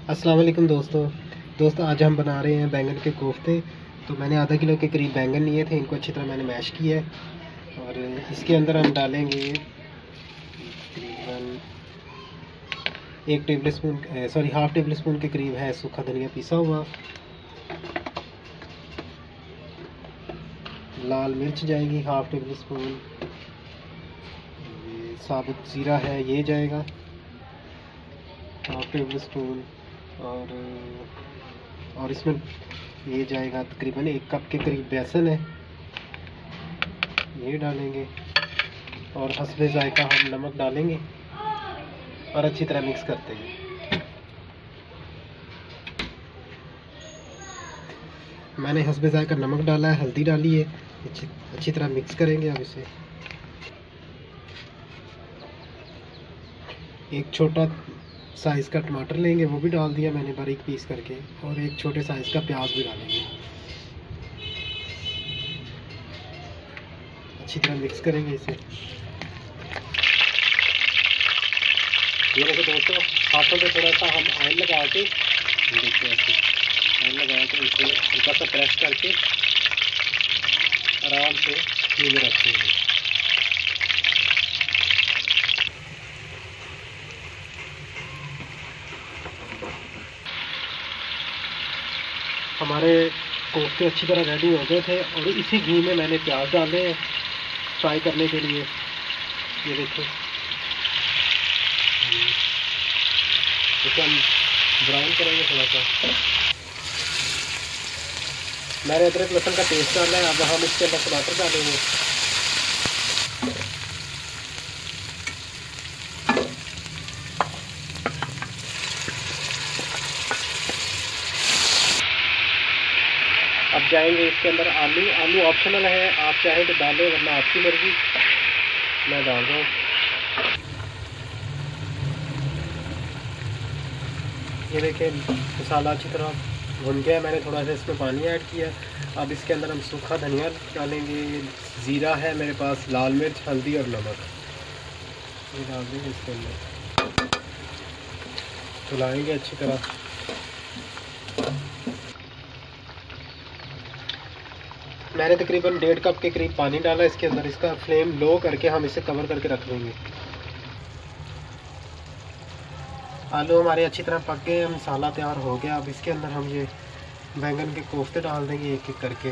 अस्सलाम वालेकुम दोस्तों आज हम बना रहे हैं बैंगन के कोफ्ते। तो मैंने आधा किलो के करीब बैंगन लिए थे, इनको अच्छी तरह मैंने मैश किया है और इसके अंदर हम डालेंगे तकरीबन हाफ़ टेबल स्पून के करीब है सूखा धनिया पिसा हुआ। लाल मिर्च जाएगी हाफ़ टेबल स्पून। साबुत ज़ीरा है, ये जाएगा हाफ़ टेबल स्पून। और इसमें ये जाएगा तकरीबन 1 कप के करीब बेसन है, ये डालेंगे। और हस्बे ज़ायका हम नमक डालेंगे और अच्छी तरह मिक्स करते हैं। मैंने हस्बे ज़ायका नमक डाला है, हल्दी डाली है, अच्छी तरह मिक्स करेंगे। अब इसे एक छोटा साइज़ का टमाटर लेंगे, वो भी डाल दिया मैंने बारीक पीस करके, और एक छोटे साइज़ का प्याज भी डालेंगे। अच्छी तरह मिक्स करेंगे इसे। ये देखो दोस्तों, हाथों पे थोड़ा सा हम ऑयल लगा के, देखिए ऐसे ऑयल लगा के इसे हल्का सा प्रेस करके आराम से ये में रखेंगे। हमारे कोफ्ते अच्छी तरह रेडी हो गए थे और इसी घी में मैंने प्याज डाले हैं फ्राई करने के लिए। ये देखो, इसे हम ब्राउन करेंगे थोड़ा सा। मैंने अदरक लहसुन का पेस्ट डाला है, अब हम इसके अंदर टमाटर डालेंगे। अब जाएंगे इसके अंदर आलू ऑप्शनल है, आप चाहें तो डालें वरना आपकी मर्जी। मैं डाल रहा हूँ। ये देखिए मसाला अच्छी तरह भुन गया, मैंने थोड़ा सा इसमें पानी ऐड किया। अब इसके अंदर हम सूखा धनिया डालेंगे, ज़ीरा है मेरे पास, लाल मिर्च, हल्दी और नमक, ये डाल देंगे इसके अंदर। चलाएँगे अच्छी तरह। मैंने तकरीबन 1.5 कप के करीब पानी डाला इसके अंदर। इसका फ्लेम लो करके हम इसे कवर करके रख देंगे। आलू हमारे अच्छी तरह पक गए, मसाला तैयार हो गया। अब इसके अंदर हम ये बैंगन के कोफ्ते डाल देंगे एक एक करके।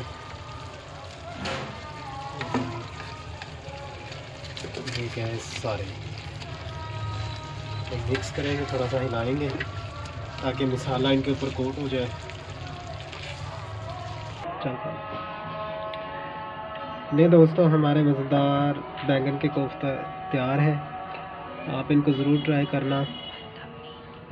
ये क्या है, सारे तो मिक्स करेंगे, थोड़ा सा हिलाएंगे ताकि मसाला इनके ऊपर कोट हो जाए। नहीं दोस्तों, हमारे मज़ेदार बैंगन के कोफ्ता तैयार है। आप इनको ज़रूर ट्राई करना।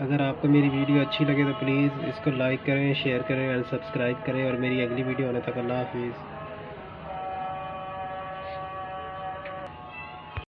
अगर आपको मेरी वीडियो अच्छी लगे तो प्लीज़ इसको लाइक करें, शेयर करें और सब्सक्राइब करें। और मेरी अगली वीडियो आने तक अल्लाह हाफिज़।